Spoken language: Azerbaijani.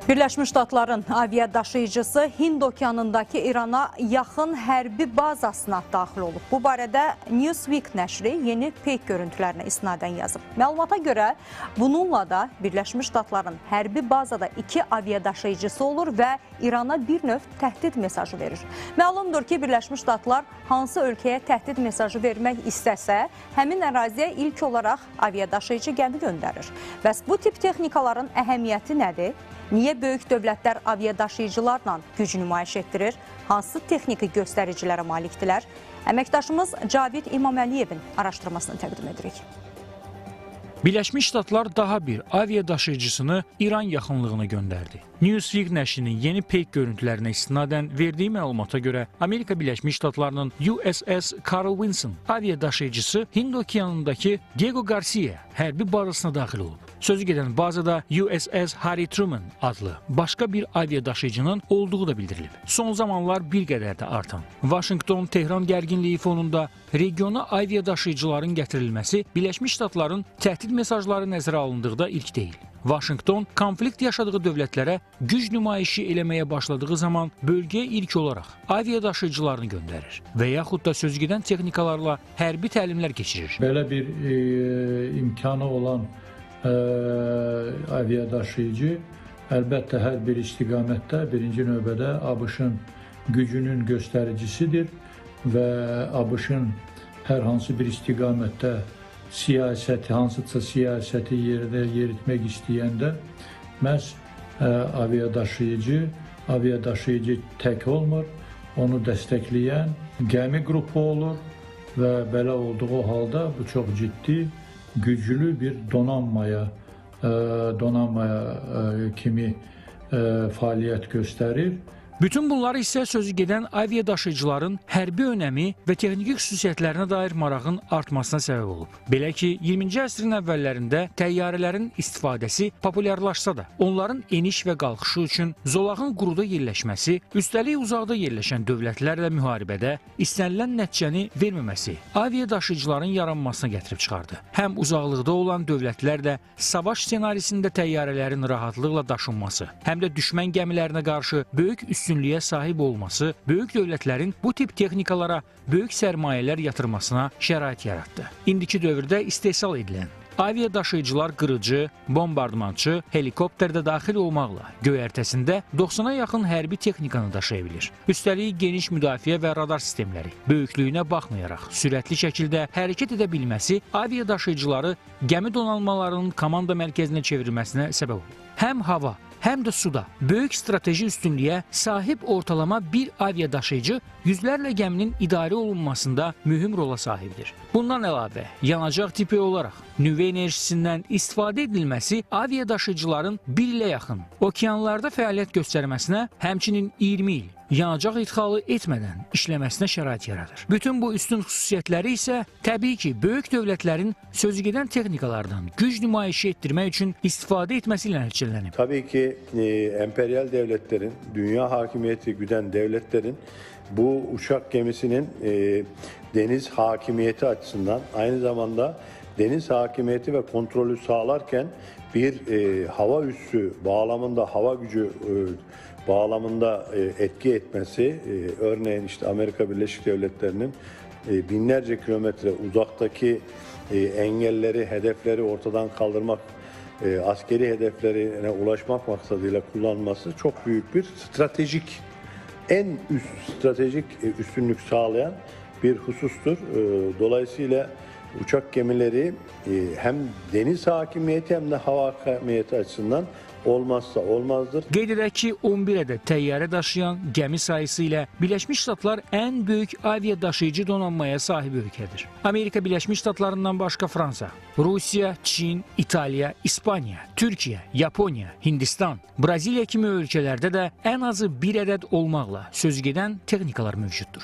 Birləşmiş Ştatların aviadaşıyıcısı Hind okeanındakı İrana yaxın hərbi bazasına daxil olub. Bu barədə Newsweek nəşri yeni peyk görüntülərinə isnadən yazıb. Məlumata görə bununla da Birləşmiş Ştatların hərbi bazada 2 aviadaşıyıcısı olur və İrana bir növ təhdid mesajı verir. Məlumdur ki, Birləşmiş Ştatlar hansı ölkəyə təhdid mesajı vermək istəsə, həmin əraziyə ilk olaraq aviadaşıyıcı gəmi göndərir. Bəs bu tip texnikaların əhəmiyyəti nədir? Niyə böyük dövlətlər aviadaşıyıcılarla güc nümayiş etdirir? Hansı texniki göstəricilərə malikdirlər? Əməkdaşımız Cavid İmaməlliyevin araşdırmasını təqdim edirik. Birləşmiş Ştatlar daha bir aviadaşıyıcısını İran yaxınlığına göndərdi. Newsweek nəşrinin yeni peyk görüntülərinə istinadən verdiyi məlumata görə Amerika Birləşmiş Ştatlarının USS Carl Vinson aviadaşıyıcısı Hind okeanındakı Diego Garcia hərbi bazasına daxil olub. Sözü gedən bazada USS Harry Truman adlı başqa bir aviadaşıyıcının olduğu da bildirilib. Son zamanlar bir qədər də artan Vaşinqton-Tehran gərginliyi fonunda regiona aviadaşıyıcıların gətirilməsi Birləşmiş Ştatların təhdid mesajları nəzərə alındıqda ilk deyil. Vaşinqton konflikt yaşadığı dövlətlərə güc nümayişi eləməyə başladığı zaman bölgəyə ilk olaraq aviadaşıyıcılarını göndərir və yaxud da sözügedən texnikalarla hərbi təlimlər keçirir. Belə bir imkanı olan aviadaşıyıcı əlbəttə hər bir istiqamətdə birinci növbədə ABŞ-ın gücünün göstəricisidir və ABŞ-ın hər hansı bir istiqamətdə siyasəti, hansısa siyasəti yerdə yeritmək istəyəndə məhz aviadaşıyıcı tək olmur, onu dəstəkləyən gəmi qrupu olur və belə olduğu halda bu çox ciddi, güclü bir donanmaya kimi fəaliyyət göstərir. Bütün bunları isə sözü gedən aviadaşıyıcıların hərbi önəmi və texniki xüsusiyyətlərinə dair marağın artmasına səbəb olub. Belə ki, 20-ci əsrin əvvəllərində təyyarələrin istifadəsi populyarlaşsa da, onların eniş və qalxışı üçün zolağın quruda yerləşməsi, üstəlik uzaqda yerləşən dövlətlərlə müharibədə istənilən nəticəni verməməsi aviadaşıyıcıların yaranmasına gətirib çıxardı. Həm uzaqlıqda olan dövlətlər də savaş ssenarisində təyyarələrin rahatlıqla daşınması, həm də düşmən gəmilərinə qarşı böyük üstünlüyə sahib olması böyük dövlətlərin bu tip texnikalara böyük sərmayələr yatırmasına şərait yaratdı. İndiki dövrdə istehsal edilən aviadaşıyıcılar qırıcı, bombardmançı, helikopterdə daxil olmaqla göyərtəsində 90-a yaxın hərbi texnikanı daşıya bilir. Üstəlik geniş müdafiə və radar sistemləri, böyüklüyünə baxmayaraq sürətli şəkildə hərəkət edə bilməsi aviadaşıyıcıları gəmi donanmalarının komanda mərkəzinə çevrilməsinə səbəb olur. Həm hava, həm də suda böyük strateji üstünlüyə sahib ortalama bir aviadaşıyıcı yüzlərlə gəminin idarə olunmasında mühüm rola sahibdir. Bundan əlavə, yanacaq tipi olaraq nüvə enerjisindən istifadə edilməsi aviadaşıyıcıların 1 ilə yaxın okeanlarda fəaliyyət göstərməsinə, həmçinin 20 il yanacaq idxalı etmədən işləməsinə şərait yaradır. Bütün bu üstün xüsusiyyətləri isə təbii ki, böyük dövlətlərin sözügedən texnikalardan güc nümayişi etdirmək üçün istifadə etməsi ilə nəticələnib. Tabii ki, emperyal devletlerin, dünya hakimiyeti güden devletlerin bu uçak gemisinin deniz hakimiyeti açısından aynı zamanda deniz hakimiyeti ve kontrolü sağlarken bir hava üssü bağlamında, hava gücü bağlamında etki etmesi, örneğin işte Amerika Birleşik Devletleri'nin binlerce kilometre uzaktaki engelleri, hedefleri ortadan kaldırmak, askeri hedeflerine ulaşmak maksadıyla kullanması çok büyük bir stratejik, stratejik üstünlük sağlayan bir husustur. Dolayısıyla uçak gemileri hem deniz hakimiyeti hem de hava hakimiyeti açısından olmazsa olmazdır. Qeyd edək ki, 11 ədəd təyyarə daşıyan gəmi sayısı ilə Birləşmiş Ştatlar ən böyük aviadaşıyıcı donanmaya sahib ölkədir. Amerika Birləşmiş Ştatlarından başqa Fransa, Rusiya, Çin, İtaliya, İspaniya, Türkiyə, Yaponiya, Hindistan, Braziliya kimi ölkələrdə də ən azı bir ədəd olmaqla sözügedən texnikalar mövcuddur.